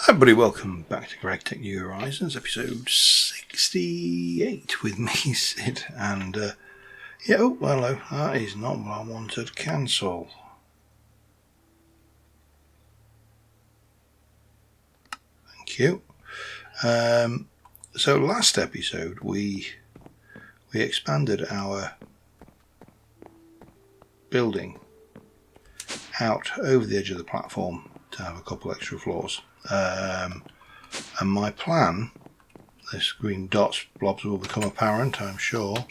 Hi everybody, welcome back to GregTech New Horizons, episode 68 with me, Sid, and oh, hello, that is not what I wanted, cancel. Thank you. So last episode we expanded our building out over the edge of the platform to have a couple extra floors. And my plan, this green dots blobs will become apparent, I'm sure.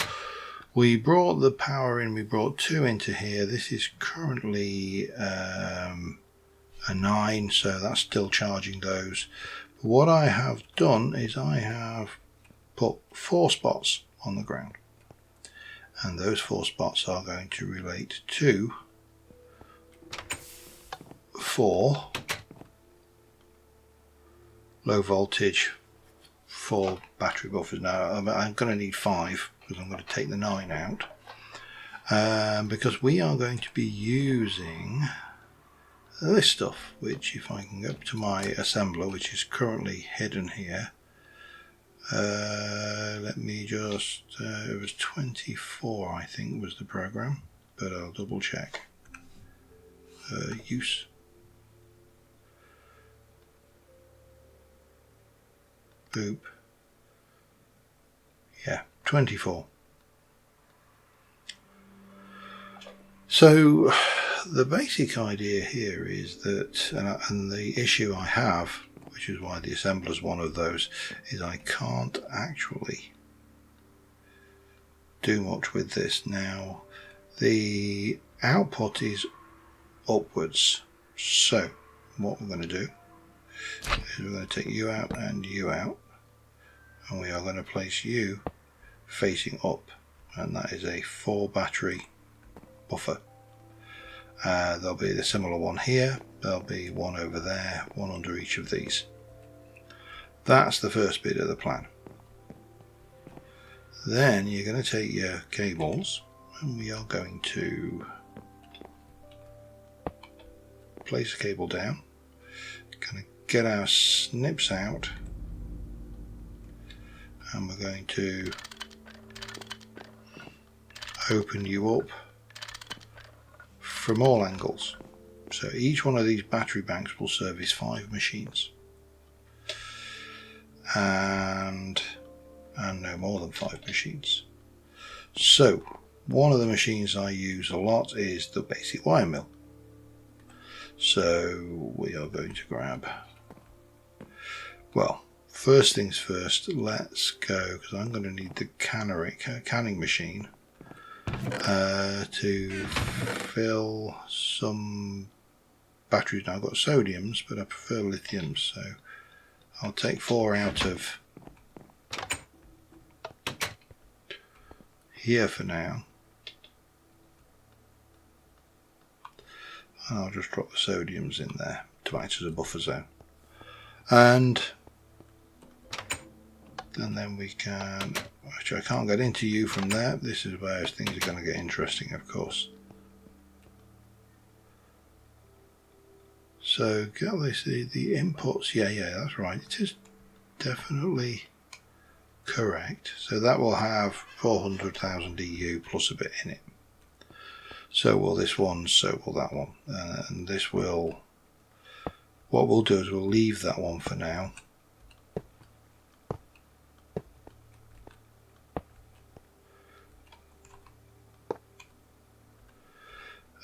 We brought the power in, we brought two into here. This is currently a 9, so that's still charging those. But what I have done is I have put 4 spots on the ground, and those 4 spots are going to relate to 4 low voltage 4 battery buffers. Now I'm going to need 5 because I'm going to take the 9 out, because we are going to be using this stuff, which if I can go up to my assembler, which is currently hidden here, let me just it was 24 I think was the program, but I'll double check. Use boop, yeah, 24. So the basic idea here is that, and the issue I have, which is why the assembler is one of those, is I can't actually do much with this. Now the output is upwards, so what we're going to do is we're going to take you out and you out, and we are going to place you facing up, and that is a 4 battery buffer. There'll be the similar one here, there'll be one over there, one under each of these. That's the first bit of the plan. Then you're going to take your cables, and we are going to place the cable down, going to get our snips out, and we're going to open you up from all angles. So each one of these battery banks will service 5 machines, and no more than 5 machines. So one of the machines I use a lot is the basic wire mill. So we are going to grab, well, first things first, let's go, because I'm going to need the canning machine to fill some batteries. Now I've got sodiums, but I prefer lithiums, so I'll take 4 out of here for now, and I'll just drop the sodiums in there to act as a buffer zone, and then we can, actually I can't get into you from there. This is where things are going to get interesting, of course. So get this, the inputs, yeah, that's right, it is definitely correct. So that will have 400,000 EU plus a bit in it. So will this one, so will that one, and this will, what we'll do is we'll leave that one for now.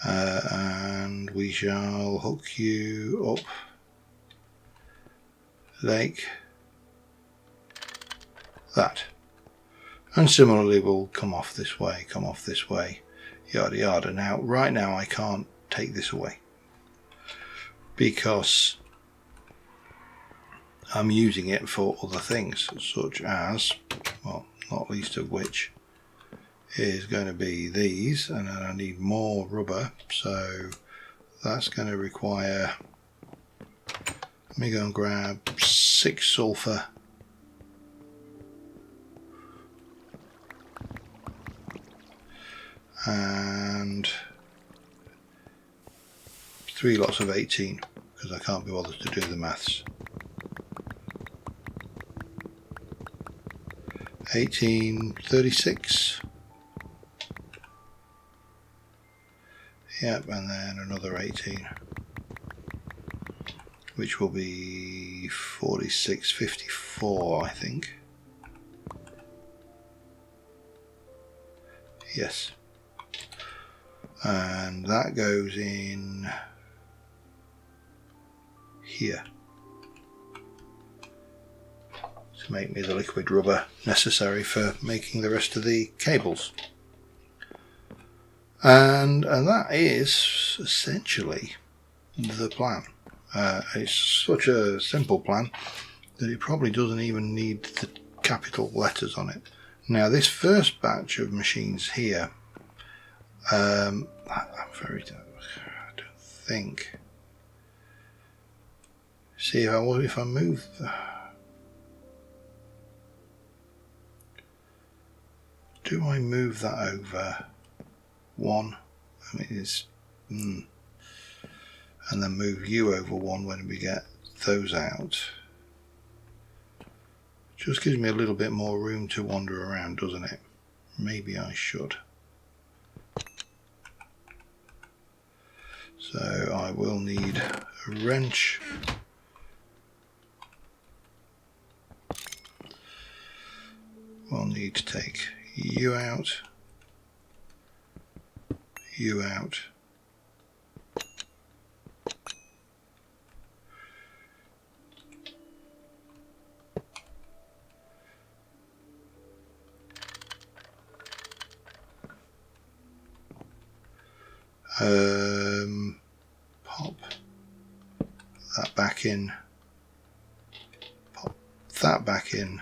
And we shall hook you up like that, and similarly we'll come off this way, yada yada. Now right now I can't take this away because I'm using it for other things, such as, well, not least of which is going to be these, and then I need more rubber, so that's going to require, let me go and grab 6 sulfur and 3 lots of 18, because I can't be bothered to do the maths. 1836. Yep, and then another 18, which will be 4654, I think. Yes. And that goes in here to make me the liquid rubber necessary for making the rest of the cables. And that is essentially the plan. It's such a simple plan that it probably doesn't even need the capital letters on it. Now this first batch of machines here, I don't think. See if I move. Do I move that over one? I mean, it's and then move you over one when we get those out. Just gives me a little bit more room to wander around, doesn't it? Maybe I should. So I will need a wrench. We'll need to take you out, you out, pop that back in, pop that back in.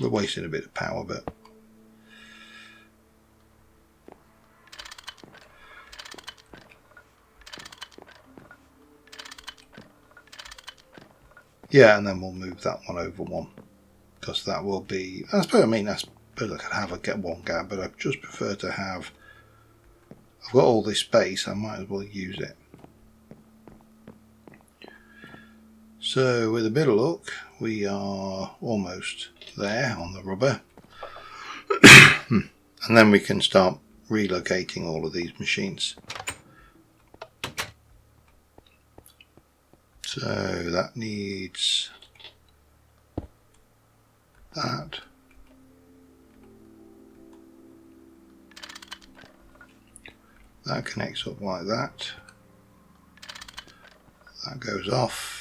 We're wasting a bit of power, but yeah, and then we'll move that one over one, because that will be, I suppose I could have a get one gap, but I just prefer to have, I've got all this space, I might as well use it. So with a bit of luck, we are almost there on the rubber. And then we can start relocating all of these machines. So that needs that. That connects up like that. That goes off.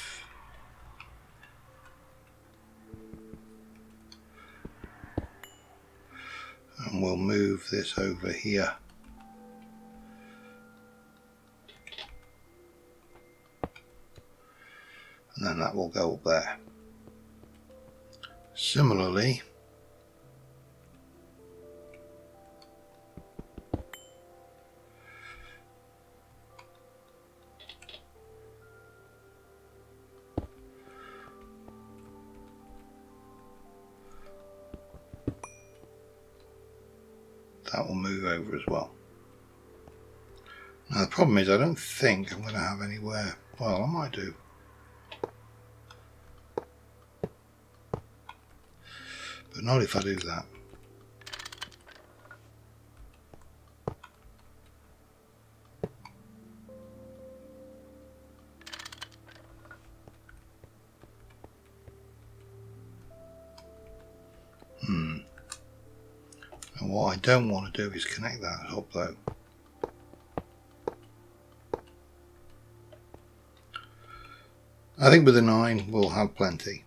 And we'll move this over here. And then that will go up there. Similarly, that will move over as well. Now the problem is I don't think I'm going to have anywhere, well I might do. But not if I do that. And what I don't want to do is connect that up though. I think with the 9 we'll have plenty.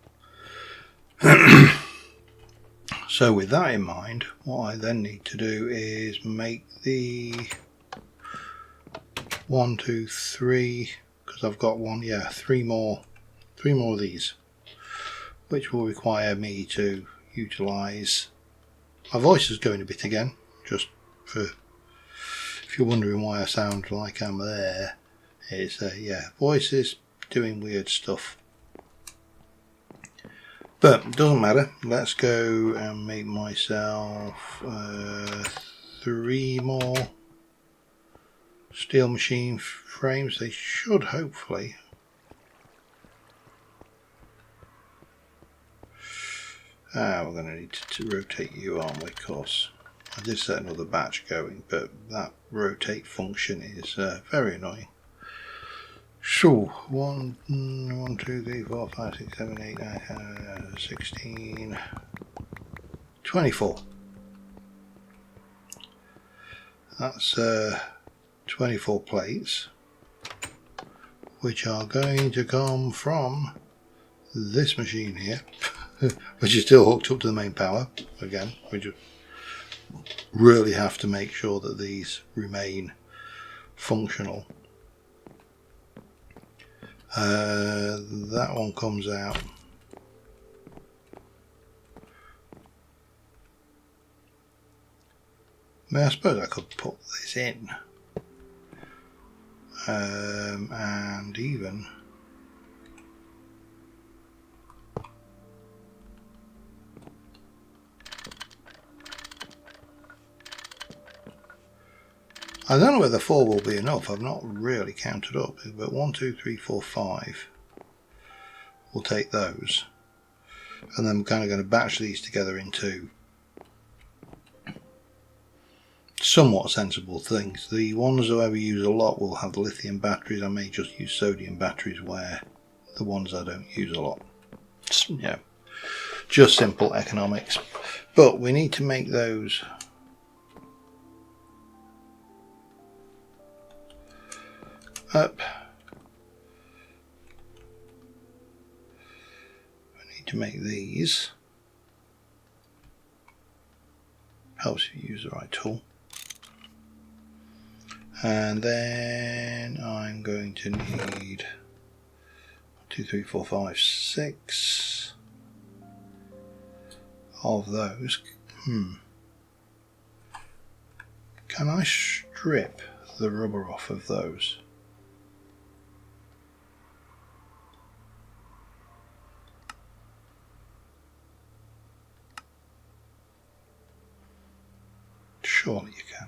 So with that in mind, what I then need to do is make the 1, 2, 3, because I've got one, yeah, three more of these, which will require me to utilize. My voice is going a bit again, just for if you're wondering why I sound like I'm there. It's yeah, voice is doing weird stuff. But it doesn't matter. Let's go and make myself 3 more steel machine frames. They should hopefully. We're going to need to rotate you, aren't we? Of course. I did set another batch going, but that rotate function is very annoying. So 1, 2, 3, 4, 5, 6, 7, 8, 9, 16, 24. That's 24 plates, which are going to come from this machine here, which is still hooked up to the main power. Again, we just really have to make sure that these remain functional. That one comes out. I mean, I suppose I could put this in, and even I don't know whether 4 will be enough. I've not really counted up, but 1, 2, 3, 4, 5. We'll take those, and then I'm kind of going to batch these together into somewhat sensible things. The ones that I ever use a lot will have lithium batteries. I may just use sodium batteries where the ones I don't use a lot. Yeah, just simple economics. But we need to make those up. We need to make these. Helps if you use the right tool. And then I'm going to need 2, 3, 4, 5, 6 of those. Can I strip the rubber off of those? Surely you can.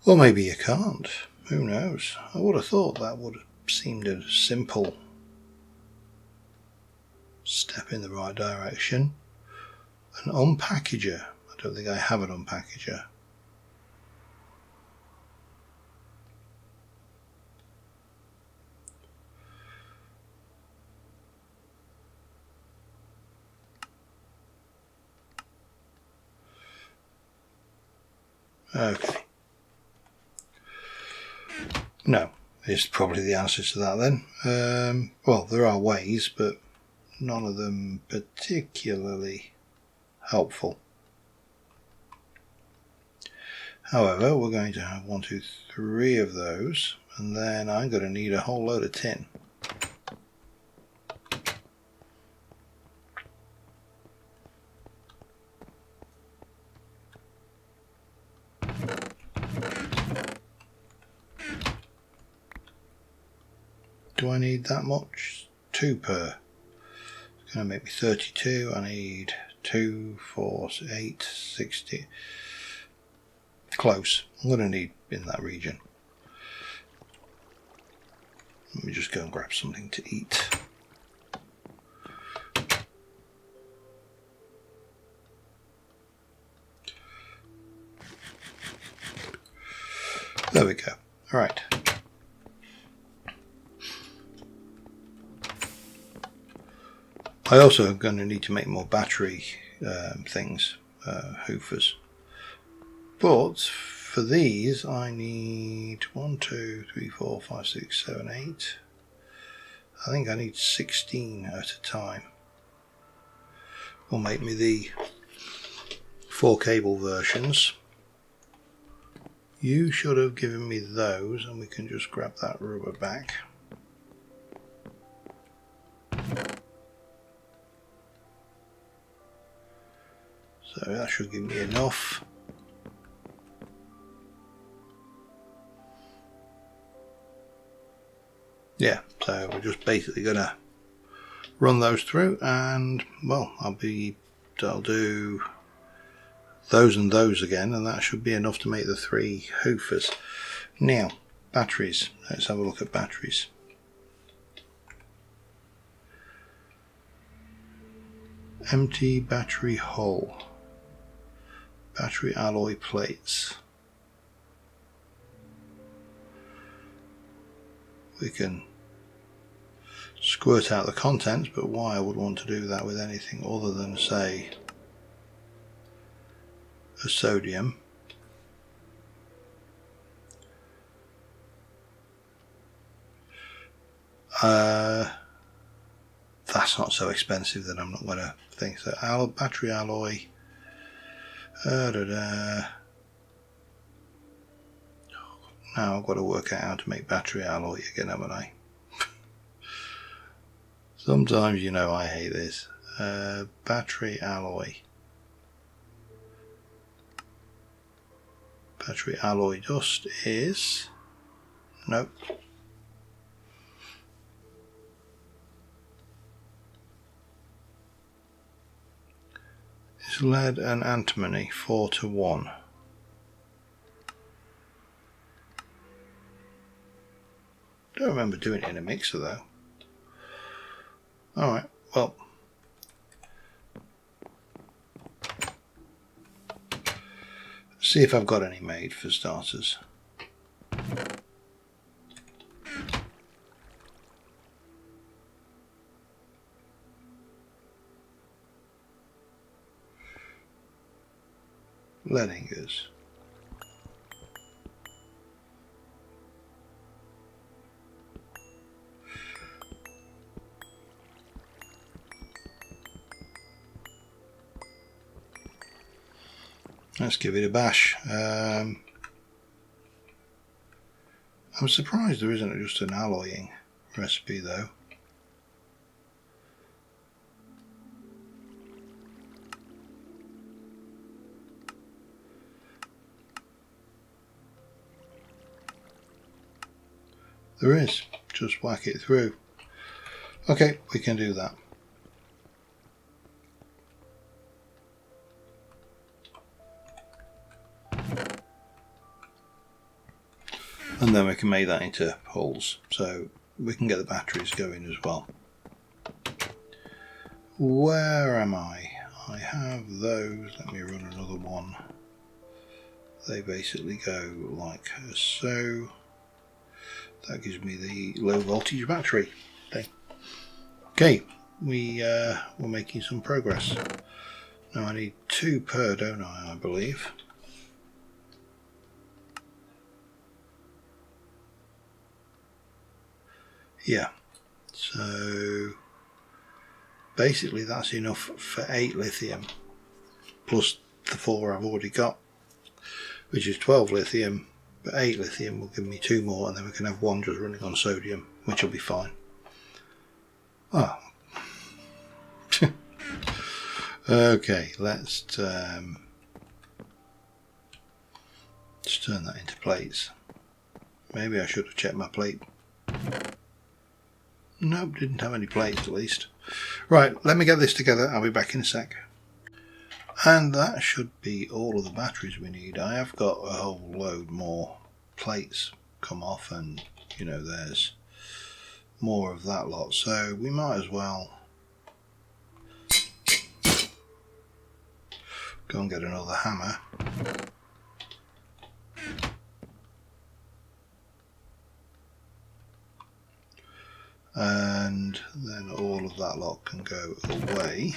Or maybe you can't. Who knows? I would have thought that would have seemed a simple step in the right direction. An unpackager. I don't think I have an unpackager. Okay. No, is probably the answer to that then. Well, there are ways, but none of them particularly helpful. However, we're going to have 1, 2, 3 of those, and then I'm going to need a whole load of tin. Do I need that much? 2 per. It's going to make me 32. I need 2, 4, 8, 60. Close. I'm going to need in that region. Let me just go and grab something to eat. There we go. All right. I also am going to need to make more battery things, hoofers. But for these I need 1, 2, 3, 4, 5, 6, 7, 8. I think I need 16 at a time. Will make me the 4 cable versions. You should have given me those, and we can just grab that rubber back. So that should give me enough. Yeah, so we're just basically going to run those through, and well, I'll do those and those again, and that should be enough to make the 3 hoofers. Now, batteries. Let's have a look at batteries. Empty battery hull. Battery alloy plates. We can squirt out the contents, but why I would want to do that with anything other than, say, a sodium. That's not so expensive that I'm not going to think so. Battery alloy. Now I've got to work out how to make battery alloy again, haven't I? Sometimes, you know, I hate this. Battery alloy. Battery alloy dust is... Nope. It's lead and antimony, 4:1. Don't remember doing it in a mixer though. Alright, well. See if I've got any made for starters. Lead ingots. Let's give it a bash. I'm surprised there isn't just an alloying recipe though. There is. Just whack it through. Okay, we can do that. And then we can make that into hulls, so we can get the batteries going as well. Where am I? I have those. Let me run another one. They basically go like so. That gives me the low voltage battery thing. Okay, we're making some progress. Now I need 2 per, don't I believe. Yeah, so basically that's enough for 8 lithium plus the 4 I've already got, which is 12 lithium, but 8 lithium will give me 2 more, and then we can have 1 just running on sodium, which will be fine. Oh. Okay, let's turn that into plates. Maybe I should have checked my plate. Nope, didn't have any plates at least. Right, let me get this together. I'll be back in a sec. And that should be all of the batteries we need. I have got a whole load more plates come off, and you know, there's more of that lot, so we might as well go and get another hammer. And then all of that lot can go away.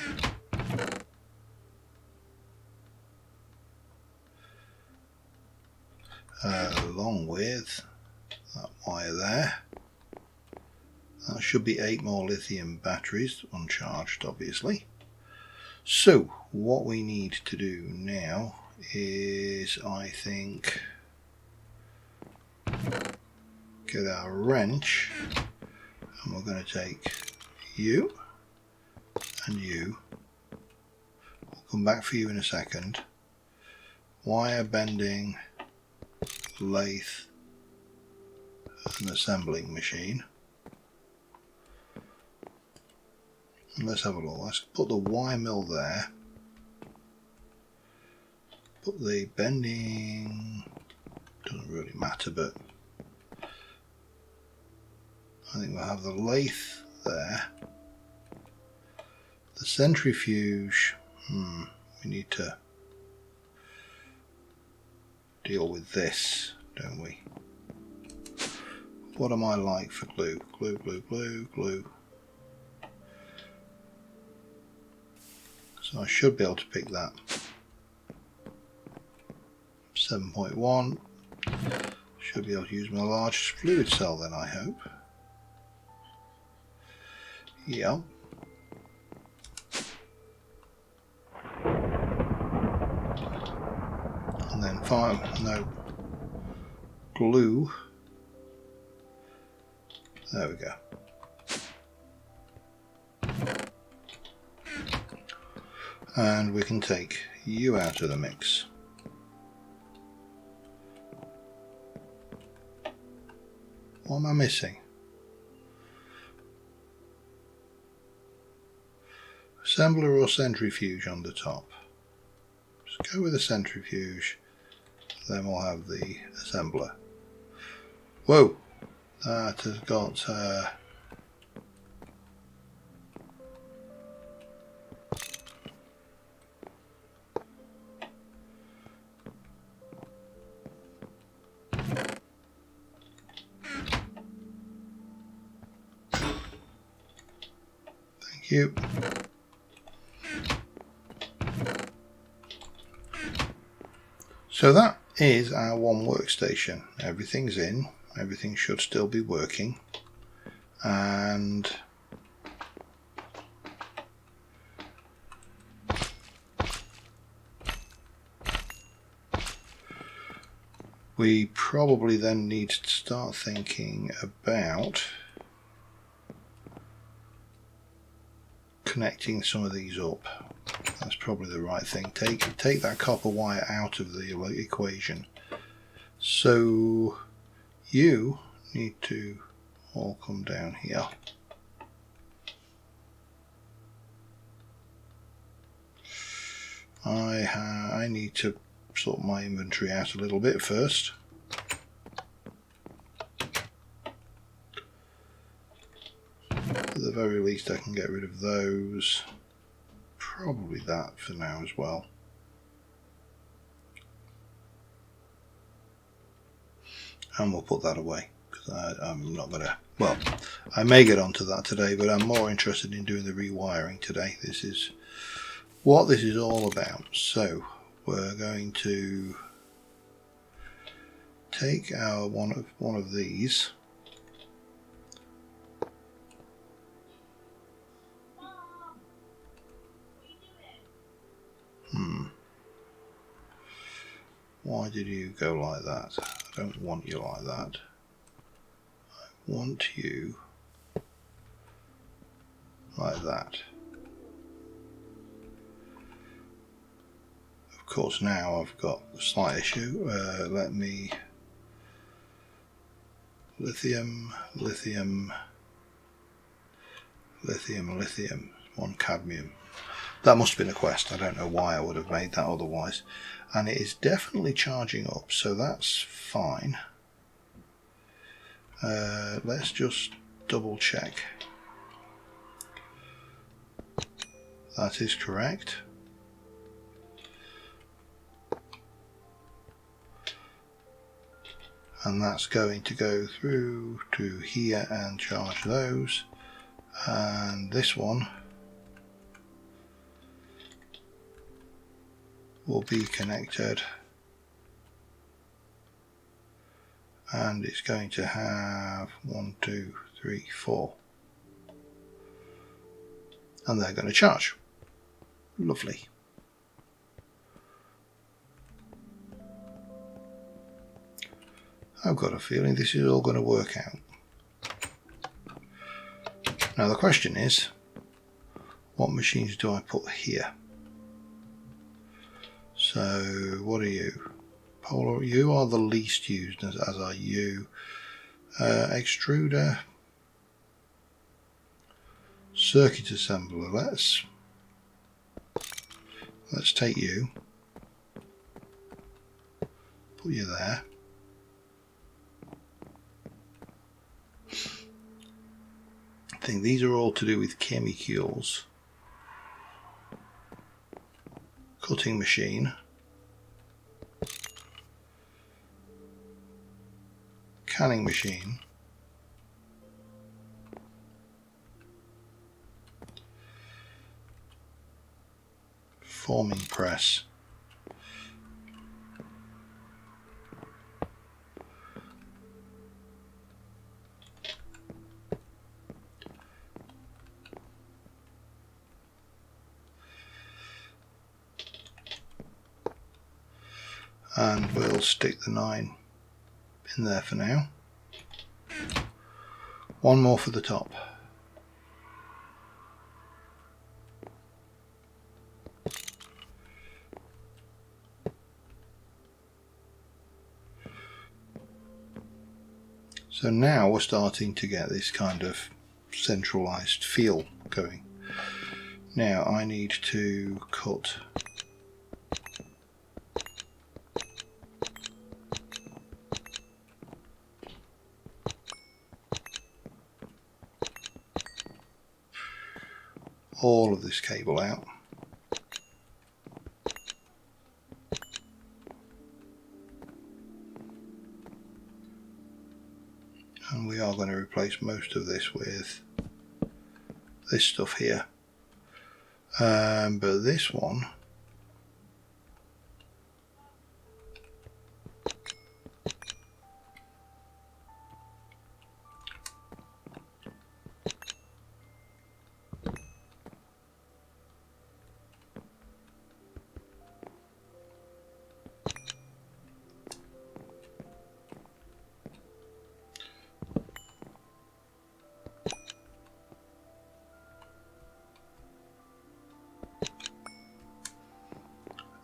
Along with that wire there. That should be 8 more lithium batteries, uncharged obviously. So what we need to do now is, I think, get our wrench, and we're going to take you and you. We'll come back for you in a second. Wire bending lathe and assembling machine. And let's have a look. Let's put the wire mill there. Put the bending, doesn't really matter, but I think we'll have the lathe there. The centrifuge, we need to deal with this, don't we? What am I like for glue? Glue, glue, glue, glue. So I should be able to pick that. 7.1. Should be able to use my large fluid cell then, I hope. Yeah. And then glue. There we go. And we can take you out of the mix. What am I missing? Assembler or centrifuge on the top? Let's go with the centrifuge, then we'll have the assembler. Whoa! That has got thank you. So that is our one workstation. Everything's in, everything should still be working, and we probably then need to start thinking about connecting some of these up. That's probably the right thing. Take that copper wire out of the equation. So you need to all come down here. I need to sort my inventory out a little bit first. At the very least I can get rid of those. Probably that for now as well. And we'll put that away, because I'm not going to, well, I may get onto that today, but I'm more interested in doing the rewiring today. This is what this is all about. So we're going to take our one of these, why did you go like that? I don't want you like that. I want you like that. Of course now I've got a slight issue. Let me lithium, lithium, lithium, lithium, 1 cadmium. That must have been a quest. I don't know why I would have made that otherwise. And it is definitely charging up, so that's fine. Let's just double check. That is correct. And that's going to go through to here and charge those. And this one will be connected, and it's going to have 1, 2, 3, 4, and they're going to charge. Lovely. I've got a feeling this is all going to work out. Now the question is, what machines do I put here? So what are you? Polar, you are the least used, as are you. Extruder, circuit assembler. Let's take you, put you there. I think these are all to do with chemicals. cutting machine, canning machine, forming press, and we'll stick the 9 in there for now. One more for the top. So now we're starting to get this kind of centralized feel going. Now I need to cut all of this cable out. And we are going to replace most of this with this stuff here. But this one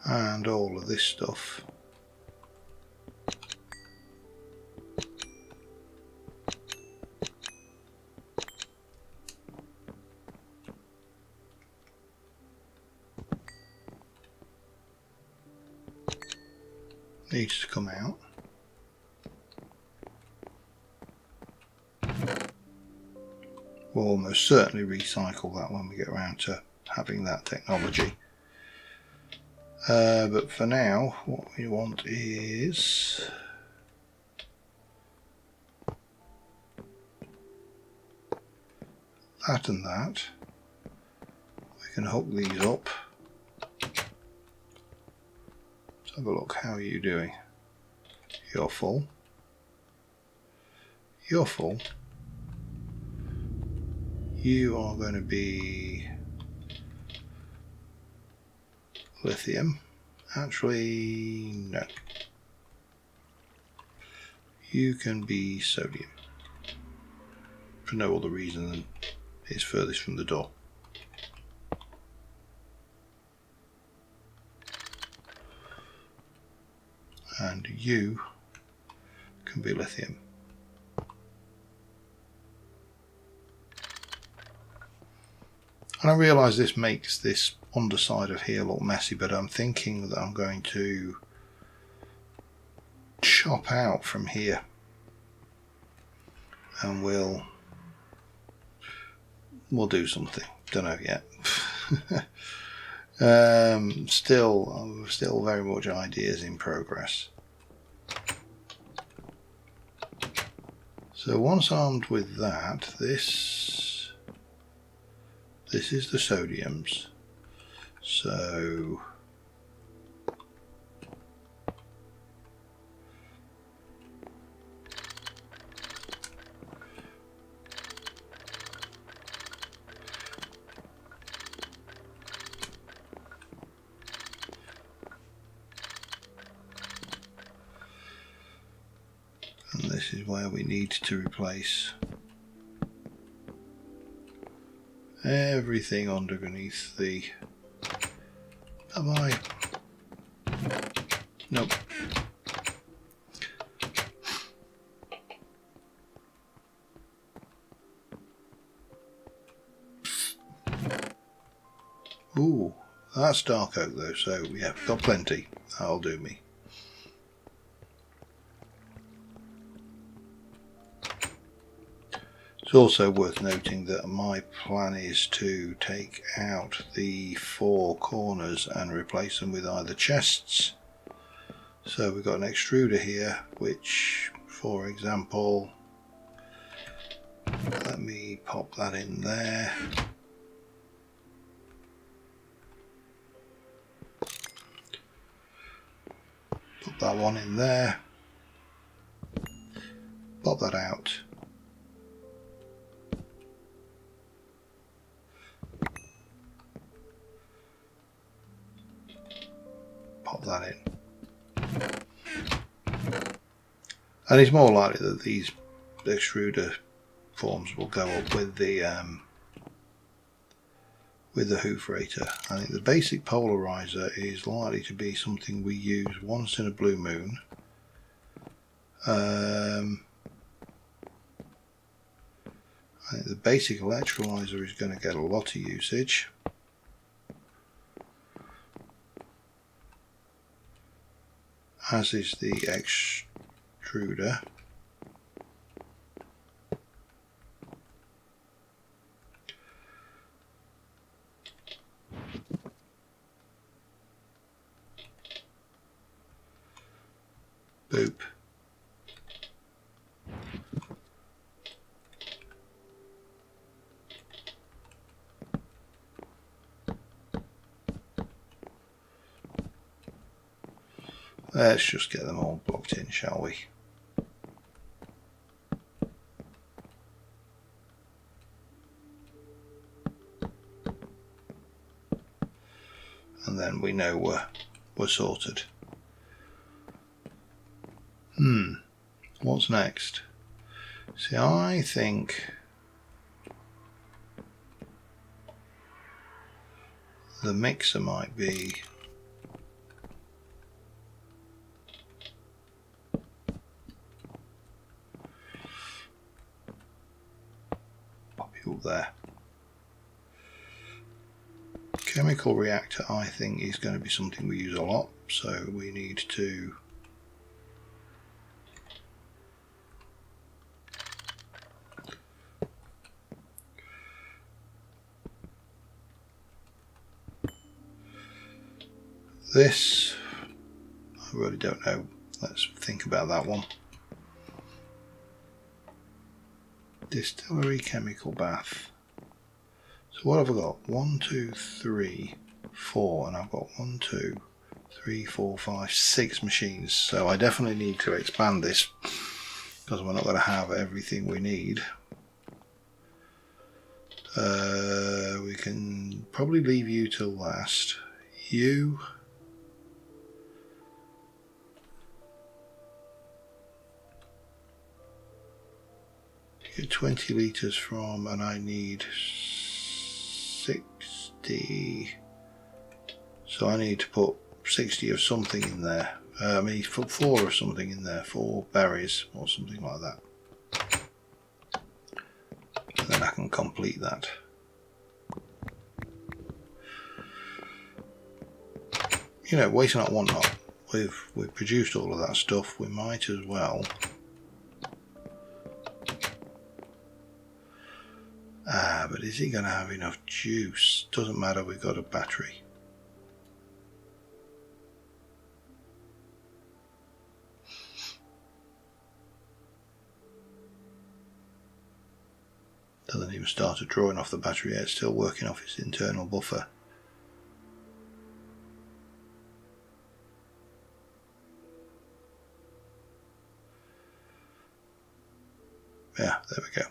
and all of this stuff needs to come out. We'll almost certainly recycle that when we get around to having that technology. But for now, what we want is that and that. We can hook these up. Let's have a look. How are you doing? You're full. You're full. You are going to be lithium. Actually, no. You can be sodium. For no other reason than it's furthest from the door. And you can be lithium. And I realise this makes this underside of here look messy, but I'm thinking that I'm going to chop out from here, and we'll do something. Don't know yet. Still very much ideas in progress. So once armed with that, this is the sodiums. So and this is where we need to replace everything underneath the... Have I? Nope. Ooh, that's dark oak though, so yeah, got plenty. That'll do me. So It's also worth noting that my plan is to take out the 4 corners and replace them with either chests. So we've got an extruder here, which, for example, let me pop that in there. Put that one in there. Pop that out. Pop that in. And it's more likely that these extruder forms will go up with the hoof rater. I think the basic polarizer is likely to be something we use once in a blue moon. I think the basic electrolyzer is going to get a lot of usage. As is the extruder. Boop. Let's just get them all blocked in, shall we? And then we know we're sorted. What's next? See, I think the mixer might be up there. Chemical reactor, I think, is going to be something we use a lot, so we need to this, I really don't know. Let's think about that one. Distillery chemical bath. So what have I got? 1, 2, 3, 4, and I've got 1, 2, 3, 4, 5, 6 machines. So I definitely need to expand this because we're not going to have everything we need. We can probably leave you till last. You. Get 20 litres from, and I need 60. So I need to put 60 of something in there. I mean, put 4 of something in there, 4 berries or something like that. And then I can complete that. You know, waste not, want not. We've produced all of that stuff. We might as well. But is he going to have enough juice? Doesn't matter, we've got a battery. Doesn't even start drawing off the battery yet, it's still working off its internal buffer. Yeah, there we go.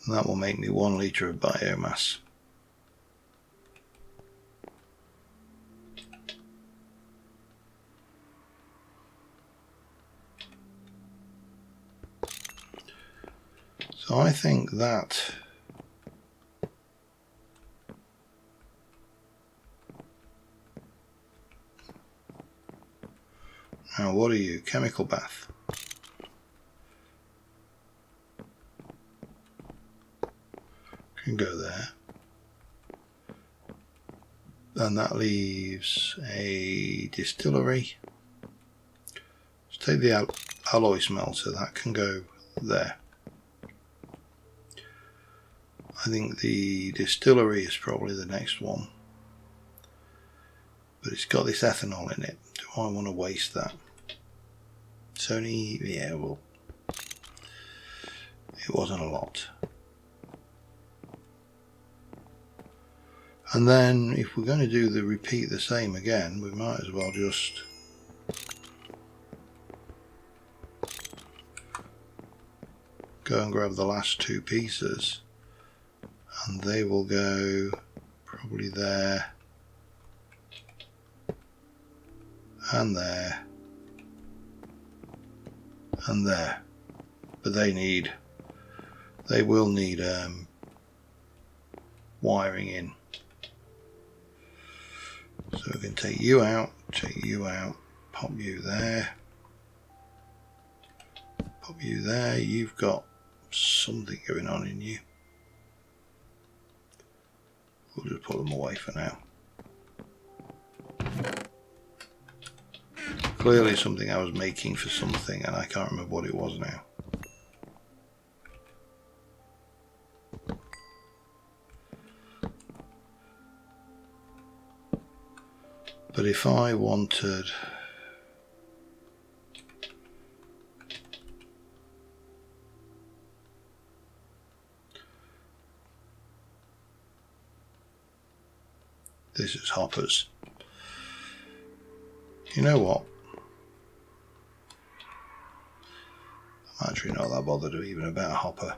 And that will make me 1 litre of biomass. So I think that now what are you? Chemical bath. Can go there. And that leaves a distillery. Let's take the alloy smelter, that can go there. I think the distillery is probably the next one, but it's got this ethanol in it. Do I want to waste that? It's only, yeah, well, it wasn't a lot. And then if we're going to do the repeat the same again, we might as well just go and grab the last two pieces, and they will go probably there and there and there. But they will need wiring in. So we can take you out, pop you there, pop you there. You've got something going on in you. We'll just put them away for now. Clearly something I was making for something and I can't remember what it was now. But if I wanted this is hoppers. You know what? I'm actually not that bothered even about a hopper.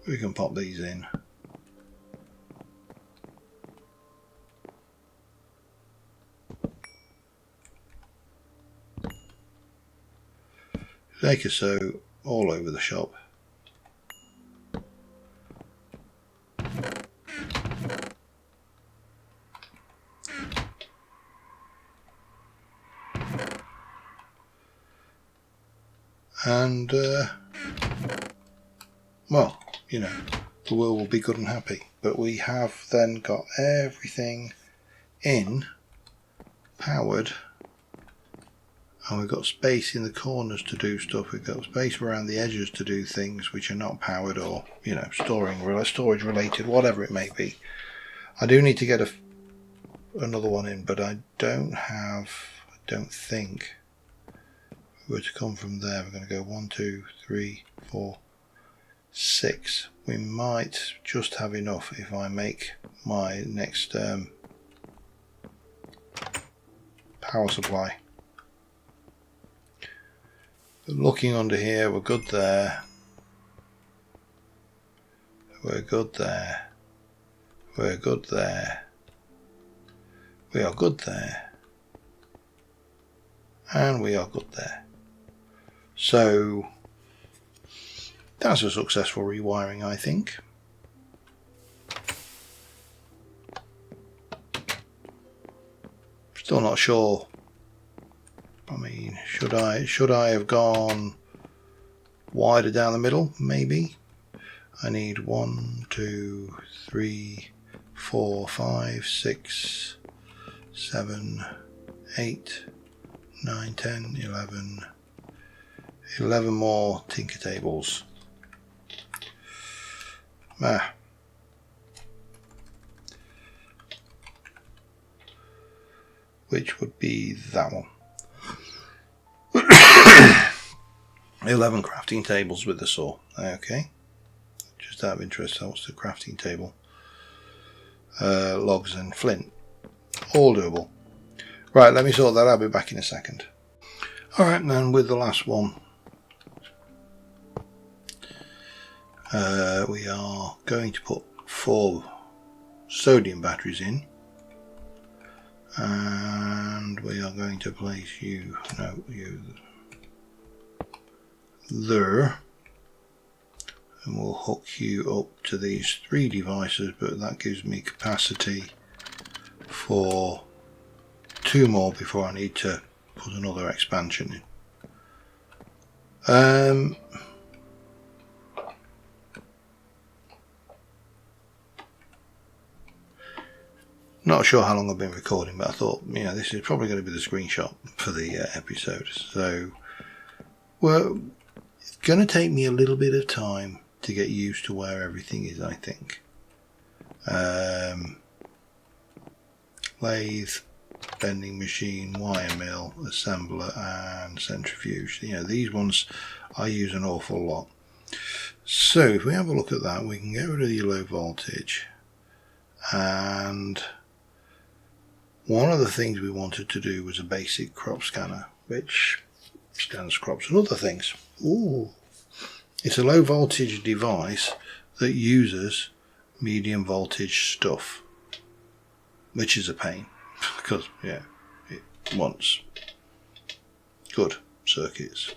We can pop these in. Like so all over the shop. And well, you know, the world will be good and happy. But we have then got everything in, powered, and we've got space in the corners to do stuff. We've got space around the edges to do things which are not powered or, you know, storage related, whatever it may be. I do need to get another one in, but I don't think. If we were to come from there, we're going to go 1, 2, 3, 4, 6. We might just have enough if I make my next power supply. Looking under here, we're good there. We're good there. We're good there. We are good there. And we are good there. So that's a successful rewiring, I think. Still not sure. I mean, should I have gone wider down the middle? Maybe. I need 1, 2, 3, 4, 5, 6, 7, 8, 9, 10, 11 more tinker tables. Which would be that one. 11 crafting tables with the saw. Okay. Just out of interest, what's the crafting table? Logs and flint. All doable. Right, let me sort that out. I'll be back in a second. Alright, and then with the last one, we are going to put 4 sodium batteries in, and we are going to place you there, and we'll hook you up to these 3 devices, but that gives me capacity for 2 more before I need to put another expansion in. Not sure how long I've been recording, but I thought, you know, this is probably going to be the screenshot for the episode. So, well, it's going to take me a little bit of time to get used to where everything is, I think. Lathe, bending machine, wire mill, assembler, and centrifuge. You know, these ones I use an awful lot. So, if we have a look at that, we can get rid of the low voltage. And one of the things we wanted to do was a basic crop scanner, which scans crops and other things. Ooh. It's a low voltage device that uses medium voltage stuff, which is a pain because, yeah, it wants good circuits.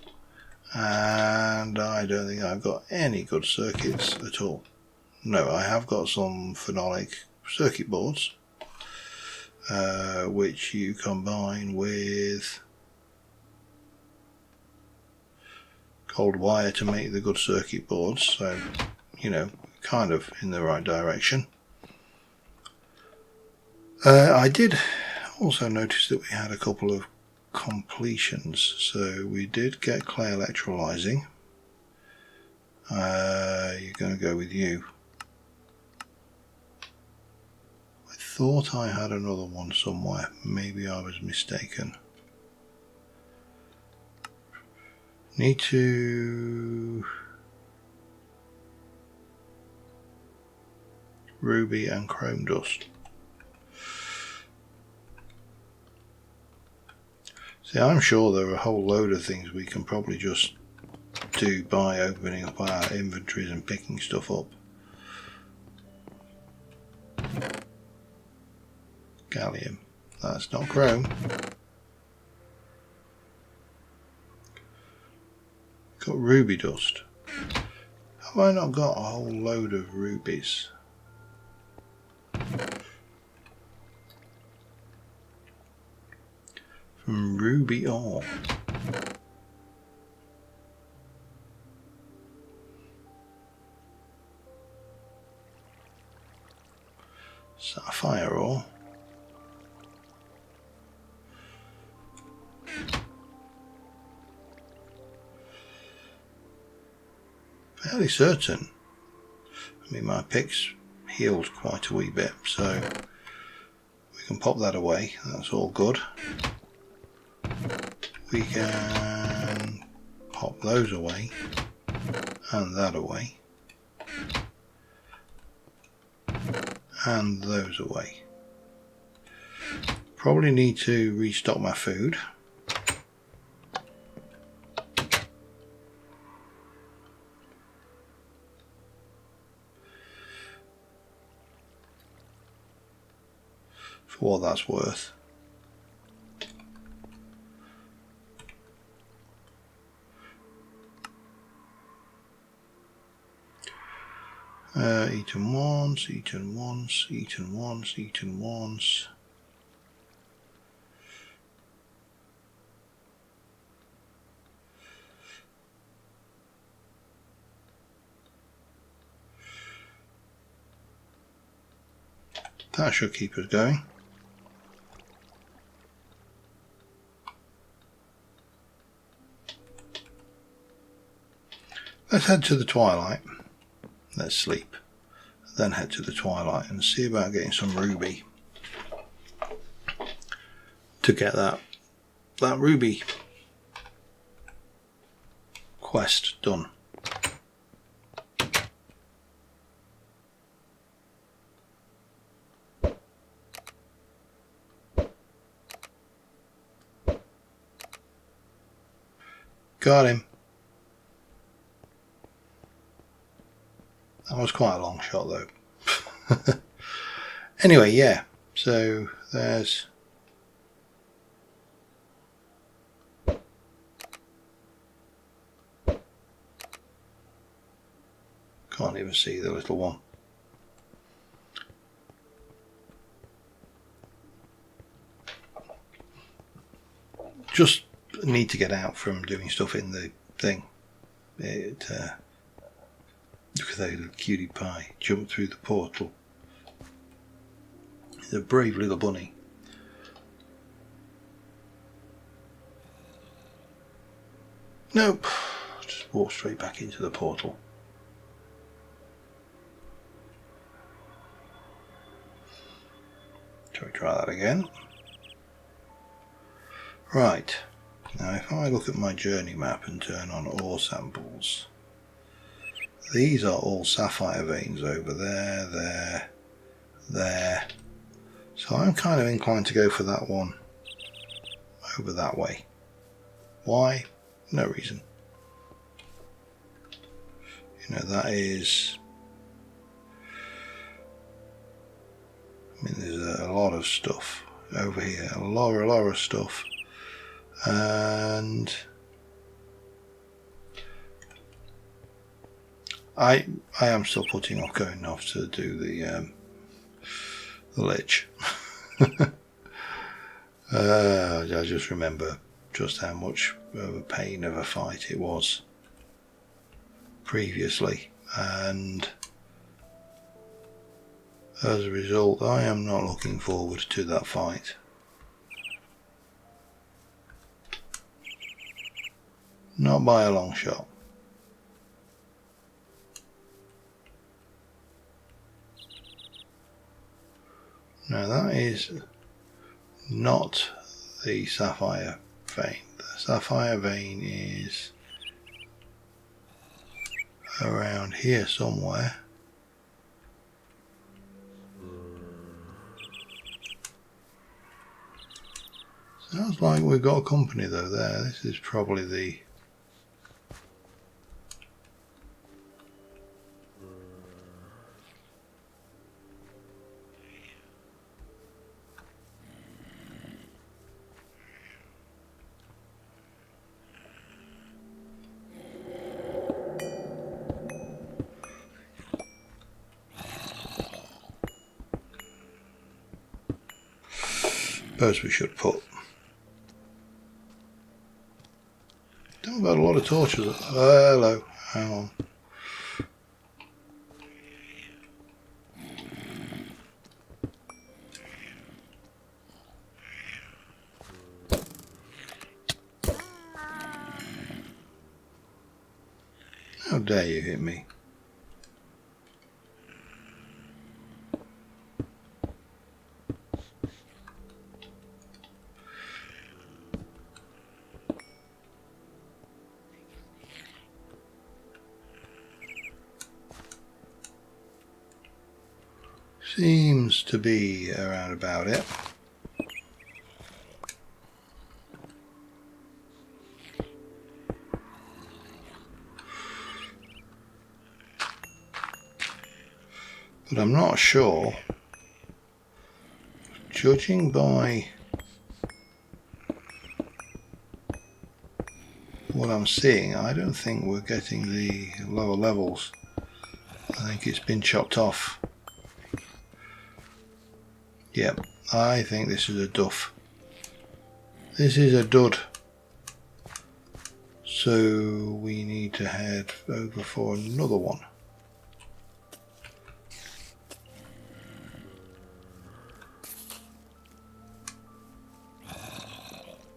And I don't think I've got any good circuits at all. No, I have got some phenolic circuit boards, which you combine with cold wire to make the good circuit boards, so you know, kind of in the right direction. I did also notice that we had a couple of completions, so we did get clay electrolyzing. You're going to go with you. I thought I had another one somewhere, maybe I was mistaken. Need to ruby and chrome dust. See, I'm sure there are a whole load of things we can probably just do by opening up our inventories and picking stuff up. Gallium, that's not chrome. Got ruby dust. Have I not got a whole load of rubies? From ruby ore. Sapphire ore. Fairly certain. I mean, my pick's healed quite a wee bit, so we can pop that away. That's all good. We can pop those away and that away and those away. Probably need to restock my food. For what that's worth. Eaten once, eaten once, eaten once, eaten once. That should keep us going. Let's head to the twilight. Let's sleep. Then head to the twilight and see about getting some ruby to get that ruby quest done. Got him. That was quite a long shot though. Anyway, yeah, so there's can't even see the little one. Just need to get out from doing stuff in the thing. Look at that little cutie pie jump through the portal. He's a brave little bunny. Nope. Just walk straight back into the portal. Shall we try that again? Right. Now if I look at my journey map and turn on ore samples, these are all sapphire veins over there, there. So I'm kind of inclined to go for that one over that way. Why? No reason. You know, that is... I mean, there's a lot of stuff over here. A lot of stuff. And... I am still putting off going off to do the lich. I just remember just how much of a pain of a fight it was previously, and as a result I am not looking forward to that fight. Not by a long shot. Now that is not the sapphire vein. The sapphire vein is around here somewhere. Sounds like we've got company though there. This is probably the... Suppose we should put... Don't got a lot of torches. Hello, hang on. How dare you hit me? Seems to be around about it. But I'm not sure. Judging by what I'm seeing, I don't think we're getting the lower levels. I think it's been chopped off. Yep, I think this is a duff. This is a dud. So we need to head over for another one.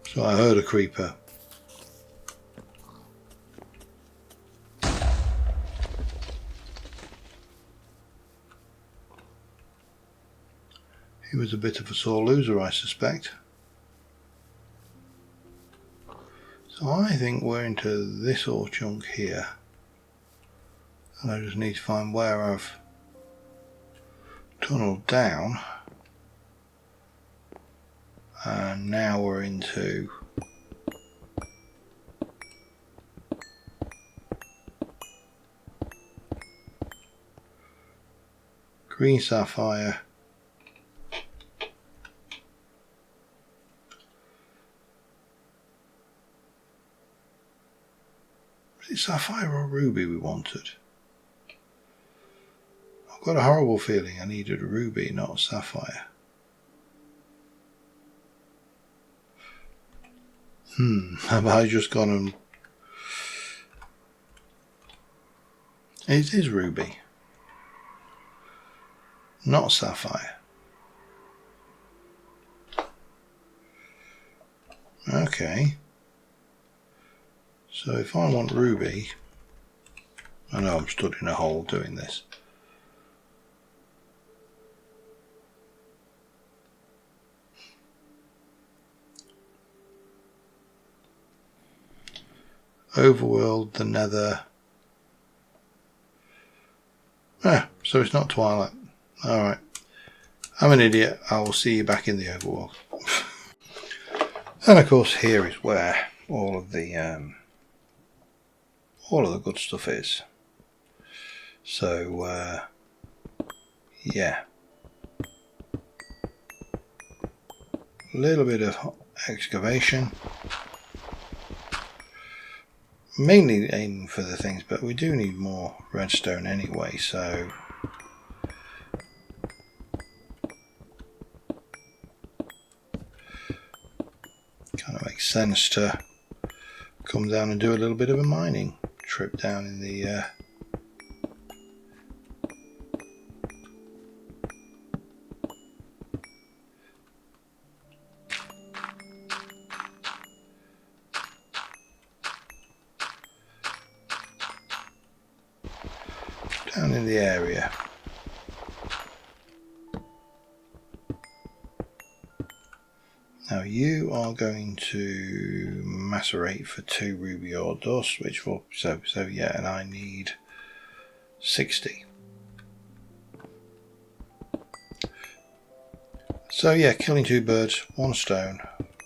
So I heard a creeper. He was a bit of a sore loser, I suspect. So I think we're into this ore chunk here. And I just need to find where I've tunneled down. And now we're into green sapphire, is it sapphire or ruby we wanted? I've got a horrible feeling I needed a ruby, not a sapphire. Have I just gone and... It is ruby, not sapphire. Okay. So if I want ruby, I know I'm stood in a hole doing this. Overworld, the Nether. Ah, so it's not Twilight. Alright. I'm an idiot. I will see you back in the overworld. And of course here is where all of the good stuff is. So yeah. A little bit of excavation. Mainly aiming for the things, but we do need more redstone anyway, so kind of makes sense to come down and do a little bit of a mining trip down in the area. Now you are going to macerate for 2 ruby ore dust, which will so yeah, and I need 60. So yeah, killing 2 birds, 1 stone,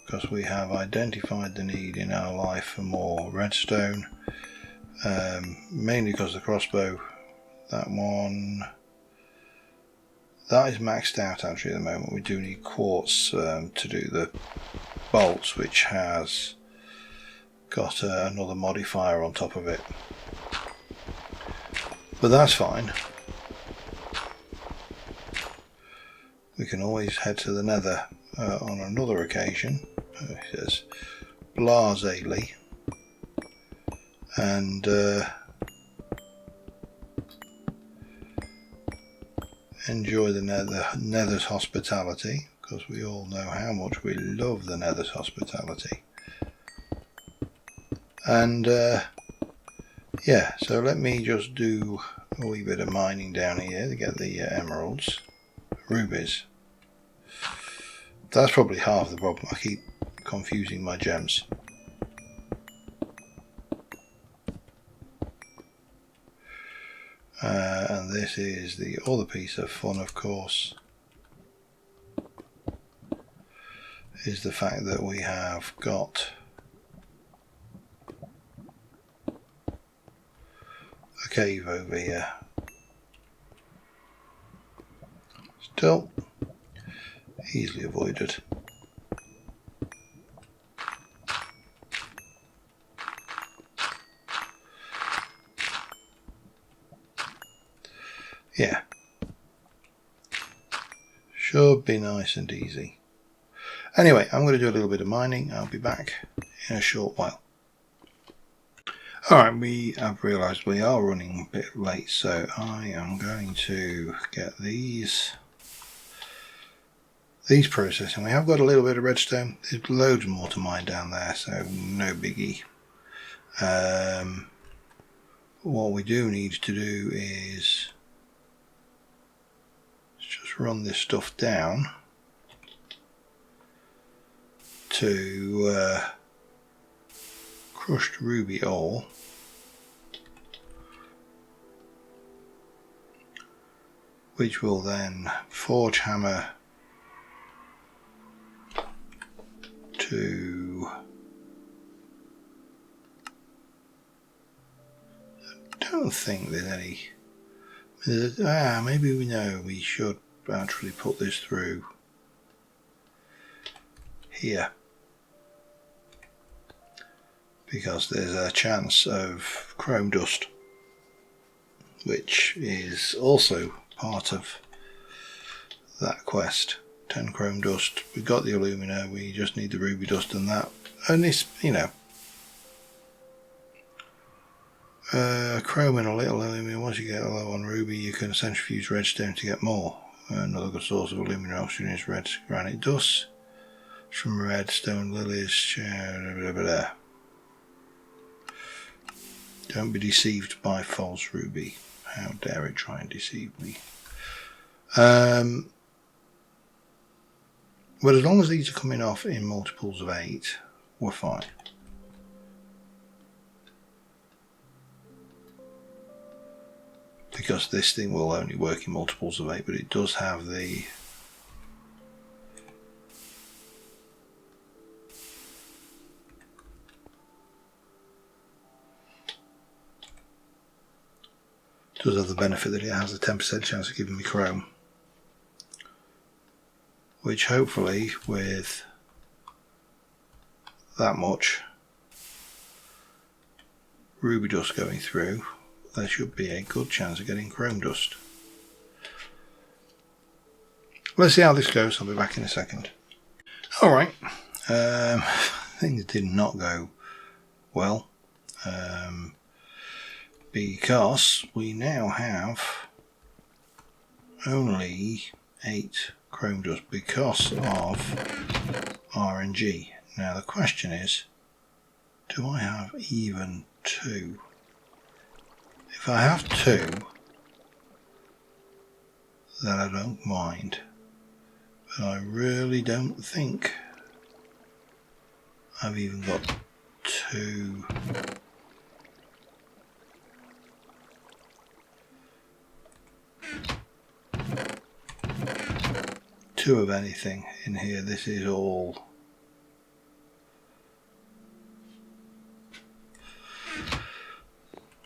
because we have identified the need in our life for more redstone, mainly because the crossbow, that one, that is maxed out actually at the moment. We do need quartz to do the bolts, which has got another modifier on top of it, but that's fine. We can always head to the Nether on another occasion. It says blasely, and enjoy the Nether's hospitality, because we all know how much we love the Nether's hospitality. And yeah, so let me just do a wee bit of mining down here to get the emeralds, rubies. That's probably half the problem. I keep confusing my gems. And this is the other piece of fun, of course, is the fact that we have got a cave over here. Still easily avoided. Yeah, should be nice and easy. Anyway, I'm going to do a little bit of mining. I'll be back in a short while. Alright, we have realised we are running a bit late, so I am going to get these processing. We have got a little bit of redstone. There's loads more to mine down there, so no biggie. What we do need to do is just run this stuff down to crushed ruby ore, which will then forge hammer to, I don't think there's any, maybe we know we should actually put this through here, because there's a chance of chrome dust, which is also part of that quest. 10 chrome dust. We've got the alumina, we just need the ruby dust and that. And this, you know, chrome and a little alumina. Once you get low on ruby, you can centrifuge redstone to get more. Another good source of alumina option is red granite dust. From redstone lilies. Blah, blah, blah. Don't be deceived by false ruby. How dare it try and deceive me. But as long as these are coming off in multiples of 8, we're fine. Because this thing will only work in multiples of 8, but it does have the benefit that it has a 10% chance of giving me chrome, which hopefully with that much ruby dust going through, there should be a good chance of getting chrome dust. Let's see how this goes. I'll be back in a second. Alright, things did not go well, because we now have only 8 chrome dust because of RNG. Now the question is, do I have even 2? If I have 2, then I don't mind, but I really don't think I've even got 2. Of anything in here. This is all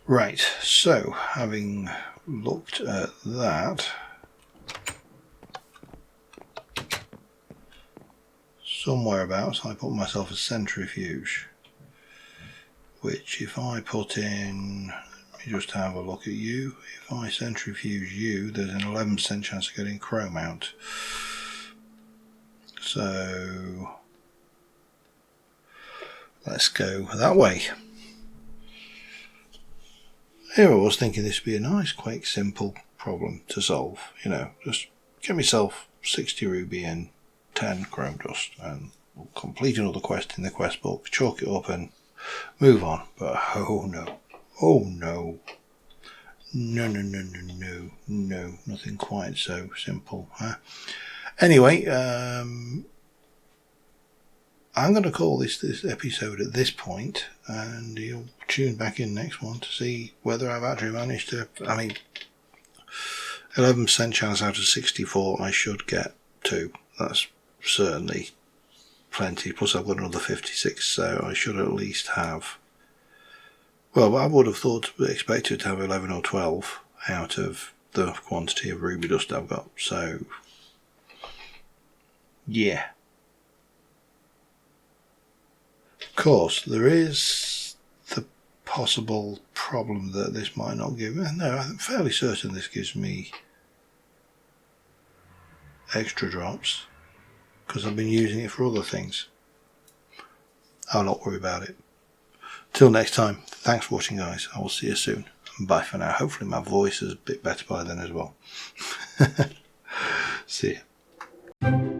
right. So having looked at that, somewhere abouts I put myself a centrifuge, which if I put in, let me just have a look at you, if I centrifuge you, there's an 11% chance of getting chrome out. So let's go that way. Here I was thinking this would be a nice, quick, simple problem to solve. You know, just get myself 60 ruby and 10 chrome dust and we'll complete another quest in the quest book, chalk it up and move on. But oh no, oh no, no, no, no, no, no, no, nothing quite so simple, huh? Anyway, I'm going to call this episode at this point, and you'll tune back in next one to see whether I've actually managed to. I mean, 11% chance out of 64, I should get 2. That's certainly plenty. Plus, I've got another 56, so I should at least have. Well, I would have expected to have 11 or 12 out of the quantity of ruby dust I've got. So. Yeah. Of course, there is the possible problem that this might not give me. No, I'm fairly certain this gives me extra drops because I've been using it for other things. I'll not worry about it. Till next time, thanks for watching, guys. I will see you soon. Bye for now. Hopefully my voice is a bit better by then as well. See ya.